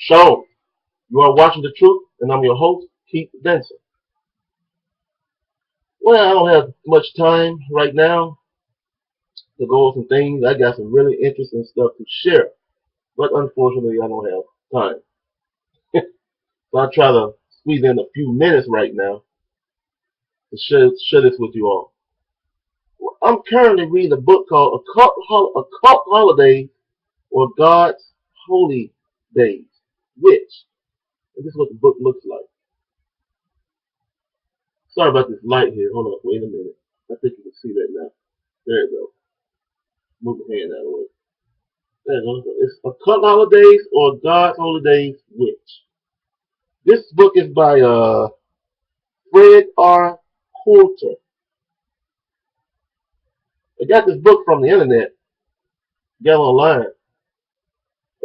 Shalom. You are watching The Truth, and I'm your host, Keith Benson. Well, I don't have much time right now to go over some things. I got some really interesting stuff to share, but unfortunately, I don't have time. So I'll try to squeeze in a few minutes right now to share this with you all. I'm currently reading a book called Occult Holidays or God's Holy Days, which, and this is what the book looks like. Sorry about this light here. Hold on, wait a minute. I think you can see that now. There you go. Move the hand out of the way. There you go. It's Occult Holidays or God's Holidays, which. This book is by Fred R. Coulter. I got this book from the internet. Got it online.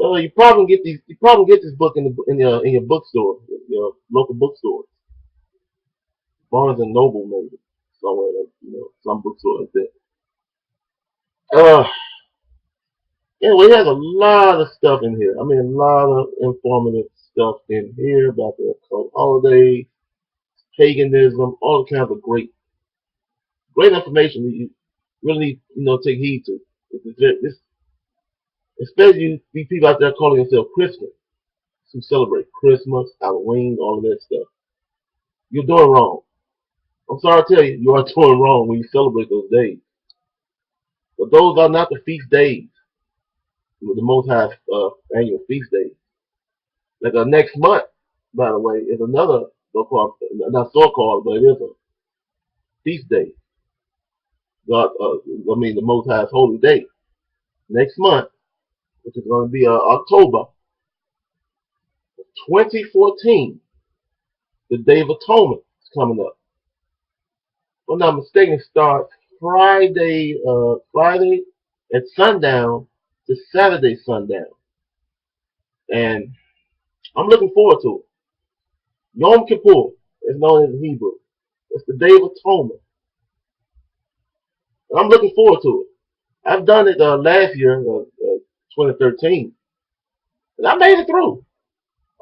You probably get these. You probably get this book in your bookstore, your local bookstore, Barnes and Noble maybe, somewhere like some bookstore like that. Anyway, it has a lot of stuff in here. I mean, a lot of informative stuff in here about the occult holidays, paganism, all kinds of great information that you really need, take heed to. Especially these people out there calling themselves Christians who celebrate Christmas, Halloween, all of that stuff. You're doing wrong. I'm sorry to tell you, you are doing wrong when you celebrate those days. But those are not the feast days, the Most High annual feast days. Like next month, by the way, is another so-called, not so-called, but it is a feast day. God, the Most High's holy day. Next month, which is going to be October 2014, the Day of Atonement is coming up. If I'm not mistaken, it starts Friday at sundown to Saturday sundown. And I'm looking forward to it. Yom Kippur is known as in Hebrew. It's the Day of Atonement. And I'm looking forward to it. I've done it last year, 2013, and I made it through.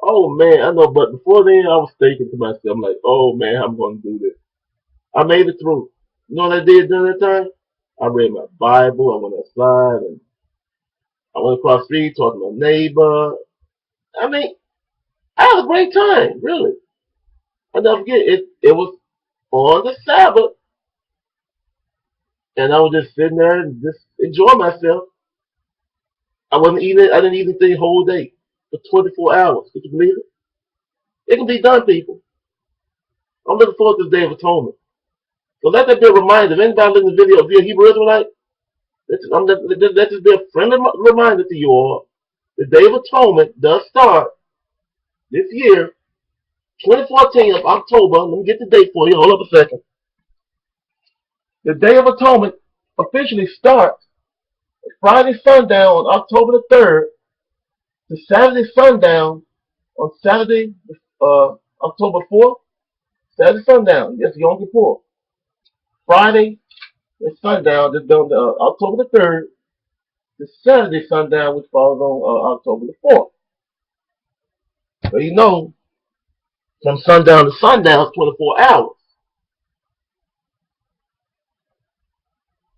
Oh man, I know, but before then I was thinking to myself, I'm like, oh man, I'm going to do this. I made it through. You know what I did during that time? I read my Bible, I went outside, and I went across the street, talked to my neighbor. I mean, I had a great time, really. I never forget it. It was on the Sabbath, and I was just sitting there and just enjoying myself. I wasn't eating. I didn't eat anything the whole day for 24 hours. Could you believe it? It can be done, people. I'm looking forward to the Day of Atonement. So let that be a reminder. If anybody looking at the video, if you're a Hebrew Israelite, let this be a friendly reminder to you all. The Day of Atonement does start this year, 2014 of October. Let me get the date for you. Hold up a second. The Day of Atonement officially starts Friday sundown on October the 3rd to Saturday sundown on Saturday, October 4th. Saturday sundown, yes, Yom Kippur. Friday at sundown, just on October the 3rd to Saturday sundown, which falls on October the 4th. So you know, from sundown to sundown is 24 hours.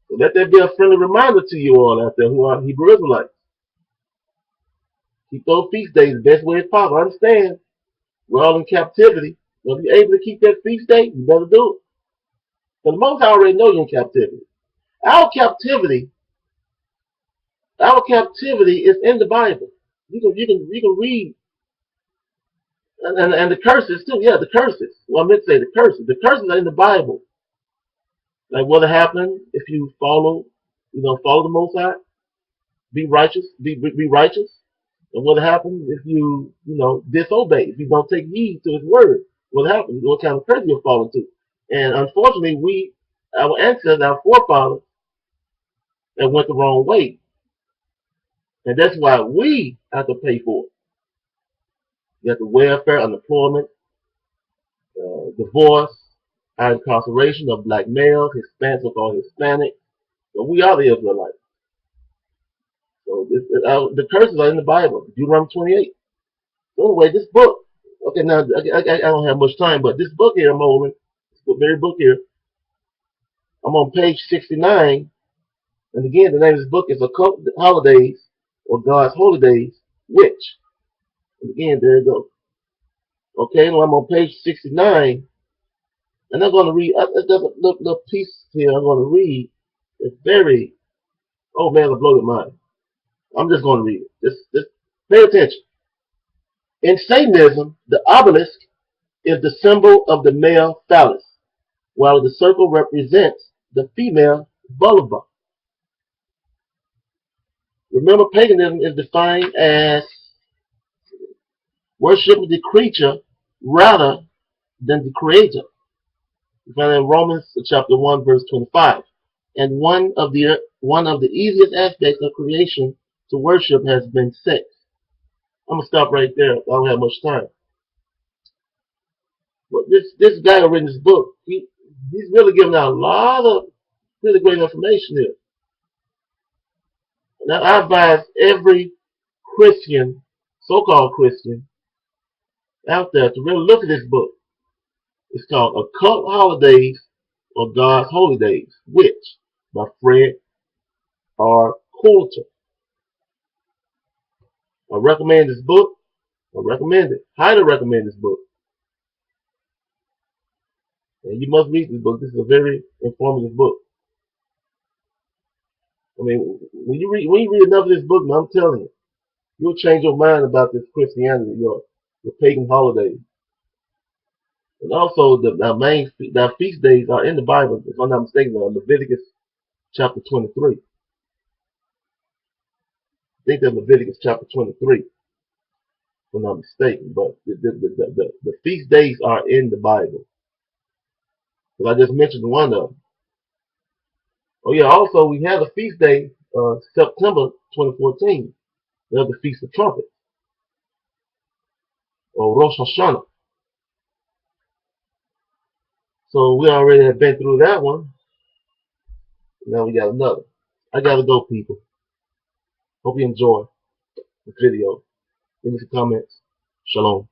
So let that be a friendly reminder to you all out there who are Hebrew Israelites. Keep those feast days the best way possible. I understand we're all in captivity. But if you're able to keep that feast day, you better do it. Because most already know you're in captivity. Our captivity is in the Bible. You can read, and the curses too. Yeah, the curses. Well, I meant to say the curses. The curses are in the Bible. Like what happened if you follow the Most High, be righteous, be righteous. And what happens if you disobey? If you don't take heed to His word, what happens? What kind of curse you're falling to? And unfortunately, our ancestors, our forefathers, that went the wrong way. And that's why we have to pay for it. You have the welfare, unemployment, divorce, high incarceration of black males, Hispanics, so-called Hispanic. So we are the Israelites. So the curses are in the Bible, Deuteronomy 28. Anyway, this book. Okay, now I don't have much time, but this book here I'm holding, this very book here, I'm on page 69, and again, the name of this book is Occult Holidays or God's Holy Days, which, and again, there you go. Okay, and I'm on page 69, and I'm going to read, there's a little piece here I'm going to read. It's very, oh man, it'll blow your mind. I'm just going to read it. Just pay attention. In Satanism, the obelisk is the symbol of the male phallus, while the circle represents the female vulva. Remember, paganism is defined as worshiping the creature rather than the creator. You find that in Romans chapter 1, verse 25. And one of the easiest aspects of creation to worship has been sex. I'm gonna stop right there. I don't have much time. But this guy who written this book, he's really giving out a lot of really great information here. Now I advise every Christian, so-called Christian, out there to really look at this book. It's called Occult Holidays or God's Holy Days, which by Fred R. Coulter. I recommend this book. I recommend it. Highly recommend this book. And you must read this book. This is a very informative book. I mean, when you read enough of this book, man, I'm telling you, you'll change your mind about this Christianity, your pagan holidays. And also, the feast days are in the Bible, if I'm not mistaken, Leviticus chapter 23. I think that's Leviticus chapter 23, if I'm not mistaken. But the feast days are in the Bible. But I just mentioned one of them. Oh yeah, also we have a feast day, September 2014. We have the Feast of Trumpets, or Rosh Hashanah. So we already have been through that one. Now we got another. I gotta go, people. Hope you enjoy the video. Leave me some comments. Shalom.